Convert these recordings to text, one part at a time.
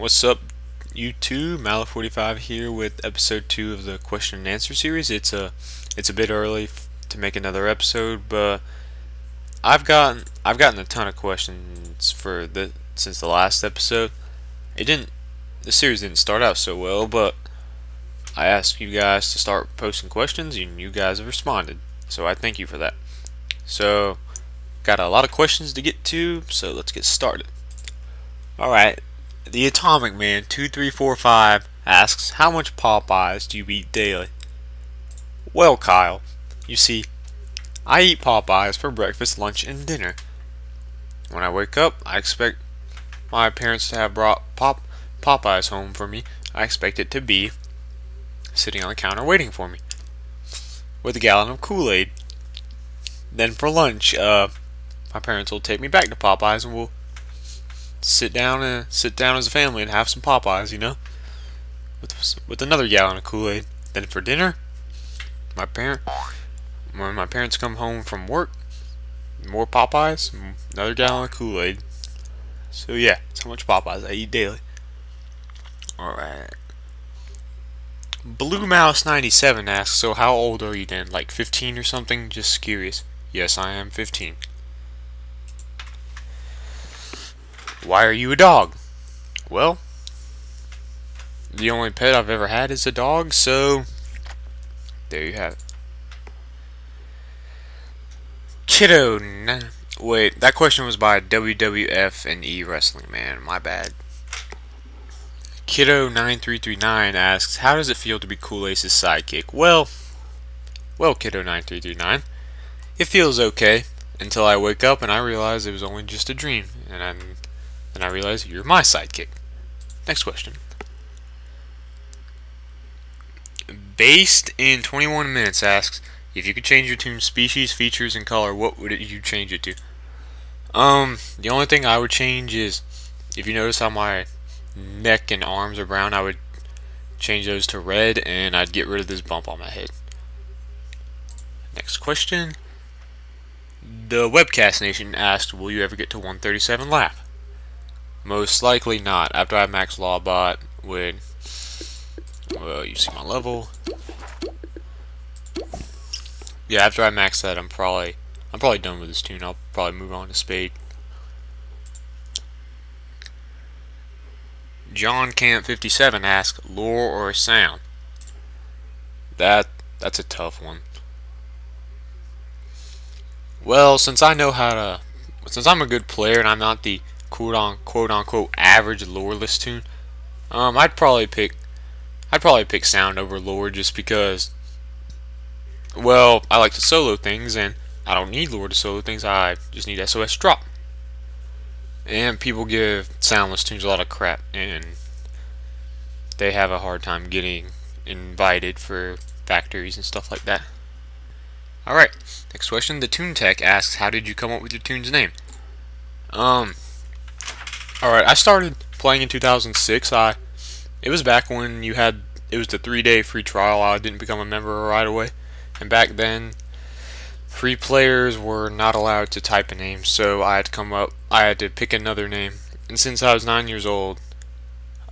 What's up, YouTube? Malif45 here with episode 2 of the question and answer series. It's a bit early to make another episode, but I've gotten a ton of questions since the last episode. The series didn't start out so well, but I asked you guys to start posting questions and you guys have responded. So I thank you for that. So got a lot of questions to get to, so let's get started. Alright. The Atomic Man 2345 asks, how much Popeyes do you eat daily? Well, Kyle, you see, I eat Popeyes for breakfast, lunch, and dinner. When I wake up, I expect my parents to have brought Popeyes home for me. I expect it to be sitting on the counter waiting for me with a gallon of Kool-Aid. Then for lunch, my parents will take me back to Popeyes and we'll sit down as a family and have some Popeyes, with another gallon of Kool-Aid. Then for dinner, when my parents come home from work, more Popeyes, another gallon of Kool-Aid. So yeah, that's how much Popeyes I eat daily. Alright. Blue Mouse 97 asks, so how old are you then? Like 15 or something? Just curious. Yes, I am 15. Why are you a dog? Well, the only pet I've ever had is a dog, so there you have it. Kiddo, wait, that question was by WWF and E Wrestling, man, my bad. Kiddo 9339 asks, how does it feel to be Kool Ace's sidekick? Well, Kiddo 9339, it feels okay until I wake up and I realize it was only just a dream, and then I realize you're my sidekick. Next question. Based in 21 Minutes asks, if you could change your toon's species, features, and color, what would you change it to? The only thing I would change is, if you notice how my neck and arms are brown, I would change those to red, and I'd get rid of this bump on my head. Next question. The Webcast Nation asked, will you ever get to 137 laugh? Most likely not. After I max Lawbot well, you see my level. Yeah, after I max that, I'm probably done with this toon. I'll probably move on to Spade. John Camp 57 asks, lore or sound? That's a tough one. Well, since I'm a good player and I'm not the quote unquote average loreless toon, I'd probably pick sound over lore just because, well, I like to solo things and I don't need lore to solo things. I just need SOS drop. And people give soundless toons a lot of crap and they have a hard time getting invited for factories and stuff like that. Alright, next question. The Toon Tech asks, how did you come up with your toon's name? Alright, I started playing in 2006. It was back when it was the 3-day free trial. I didn't become a member right away. And back then, free players were not allowed to type a name, so I had to pick another name. And since I was 9 years old,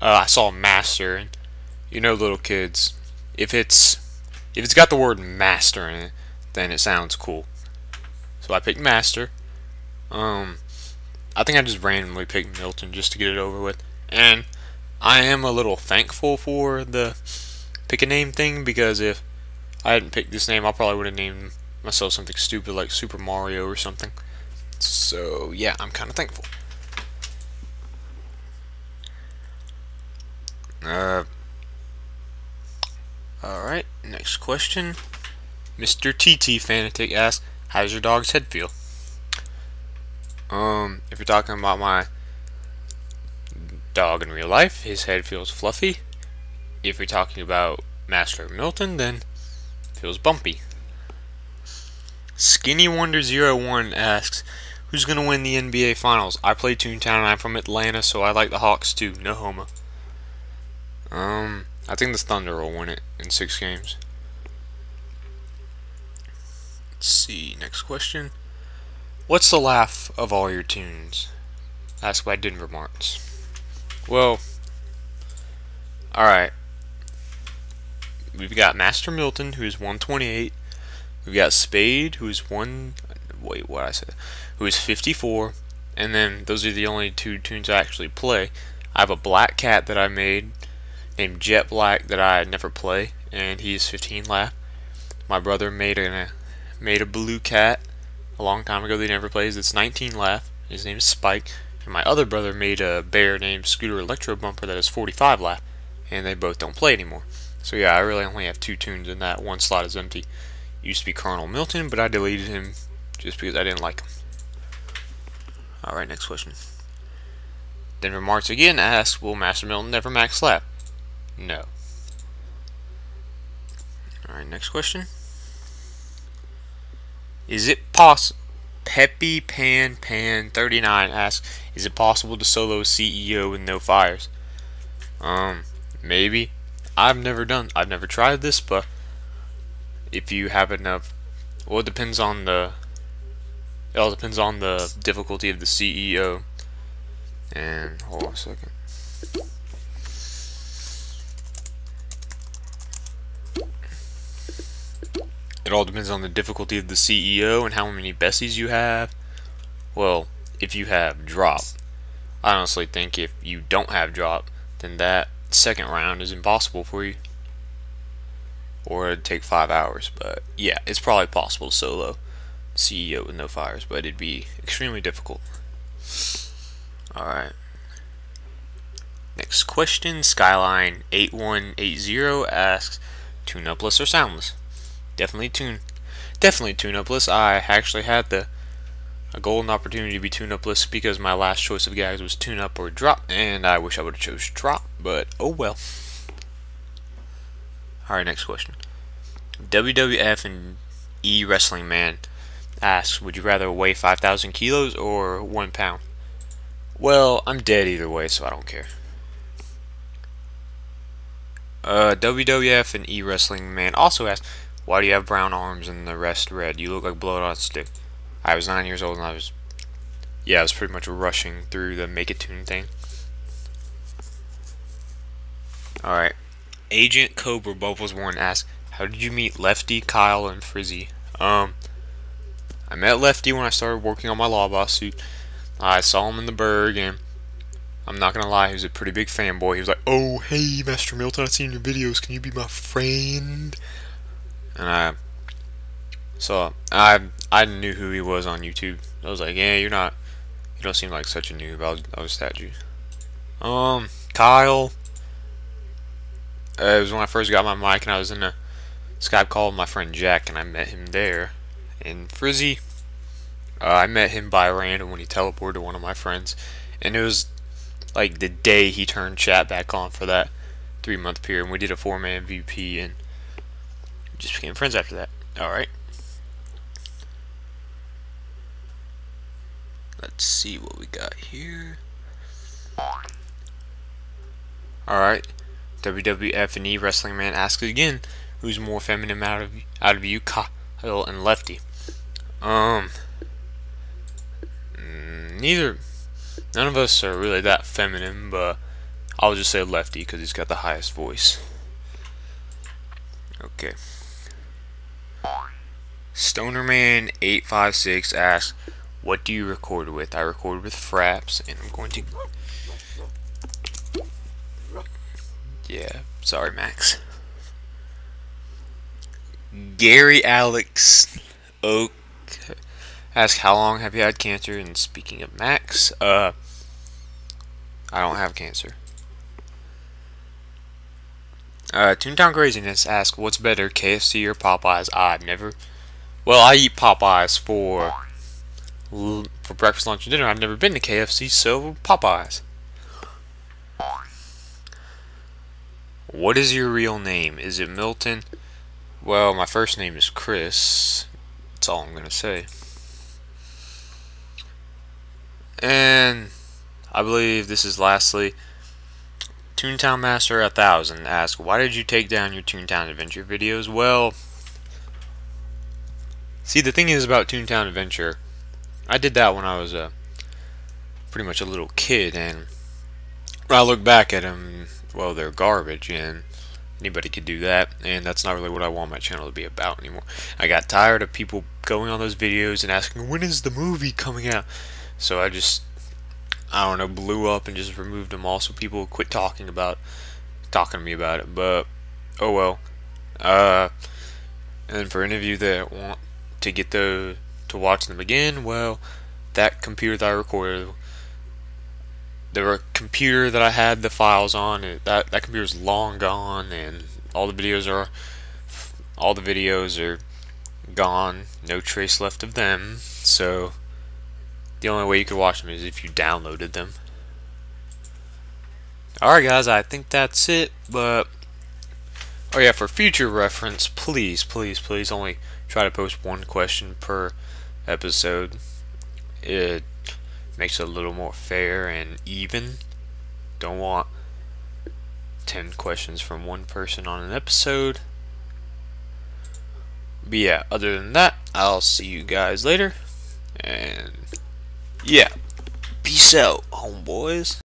I saw Master, and little kids, if it's got the word Master in it, then it sounds cool. So I picked Master. I think I just randomly picked Milton just to get it over with. And I am a little thankful for the pick a name thing, because if I hadn't picked this name, I probably would have named myself something stupid like Super Mario or something. So yeah, I'm kind of thankful. Alright, next question. Mr. TT Fanatic asks, how does your dog's head feel? If you're talking about my dog in real life, his head feels fluffy. If you're talking about Master Milton, then it feels bumpy. Skinny Wonder 01 asks, who's gonna win the NBA Finals? I play Toontown and I'm from Atlanta, so I like the Hawks too. No homo. I think the Thunder will win it in 6 games. Let's see, next question. What's the laugh of all your toons? Asked by Denver Martins. Well, Alright. We've got Master Milton, who's 128. We've got Spade, who's who is 54. And then those are the only two tunes I actually play. I have a black cat that I made named Jet Black that I never play, and he's 15 laugh. My brother made a blue cat a long time ago that he never plays. It's 19 laugh. His name is Spike. And my other brother made a bear named Scooter Electro Bumper that is 45 laugh, and they both don't play anymore. So yeah, I really only have two tunes, and that one slot is empty. Used to be Colonel Milton, but I deleted him just because I didn't like him. Alright, next question. Denver Marks again asks, will Master Milton never max slap? No. Alright, next question. Is it possible? Peppy Pan 39 asks, is it possible to solo CEO with no fires? Maybe. I've never tried this, but if you have enough, well, it all depends on the difficulty of the CEO. And hold on a second. It all depends on the difficulty of the CEO and how many besties you have. Well, if you have drop, I honestly think if you don't have drop, then that second round is impossible for you, or it'd take 5 hours. But yeah, it's probably possible to solo CEO with no fires, but it'd be extremely difficult. Alright, next question. Skyline 8180 asks, tune upless or soundless? Definitely tune upless. I actually had a golden opportunity to be tune upless because my last choice of gags was tune up or drop, and I wish I would have chose drop, but oh well. Alright, next question. WWF and E Wrestling Man asks, would you rather weigh 5,000 kilos or 1 pound? Well, I'm dead either way, so I don't care. WWF and E Wrestling Man also asks, why do you have brown arms and the rest red? You look like blood on a stick. I was 9 years old and I was pretty much rushing through the Make It Tune thing. Alright. Agent Cobra Bubbles 1 asks, how did you meet Lefty, Kyle, and Frizzy? I met Lefty when I started working on my Law Boss suit. I saw him in the Berg, and I'm not gonna lie, he was a pretty big fanboy. He was like, oh, hey, Master Milton, I've seen your videos, can you be my friend? And I knew who he was on YouTube. I was like, yeah, you don't seem like such a noob, I'll just add you. Kyle, it was when I first got my mic and I was in a Skype call with my friend Jack, and I met him there. And Frizzy, I met him by random when he teleported to one of my friends, and it was like the day he turned chat back on for that 3-month period, and we did a 4-man VP and just became friends after that. Alright. Let's see what we got here. Alright. WWF and E Wrestling Man asks again, who's more feminine out of you, Kyle and Lefty? Neither. None of us are really that feminine, but I'll just say Lefty because he's got the highest voice. Okay. Stonerman 856 asks, what do you record with? I record with Fraps, and I'm going to... Yeah, sorry, Max. Gary Alex Oak asks, how long have you had cancer? And speaking of Max, I don't have cancer. Toontown Craziness asks, what's better, KFC or Popeyes? Well, I eat Popeyes for breakfast, lunch, and dinner. I've never been to KFC, so Popeyes. What is your real name? Is it Milton? Well, my first name is Chris. That's all I'm gonna say. And I believe this is lastly, Toontown Master 1000 asks, why did you take down your Toontown Adventure videos? Well, see, the thing is about Toontown Adventure, I did that when I was pretty much a little kid, and when I look back at them, well, they're garbage, and anybody could do that, and that's not really what I want my channel to be about anymore. I got tired of people going on those videos and asking, when is the movie coming out? So I don't know, blew up and just removed them all so people quit talking to me about it. But oh well. And then for any of you that want to get to watch them again, well, that computer that I recorded, computer that I had the files on, that computer's long gone, and all the videos are gone, no trace left of them. So the only way you could watch them is if you downloaded them. Alright guys, I think that's it, but oh yeah, for future reference, please only try to post one question per episode. It makes it a little more fair and even. Don't want 10 questions from one person on an episode. But yeah, other than that, I'll see you guys later. And yeah, peace out, homeboys.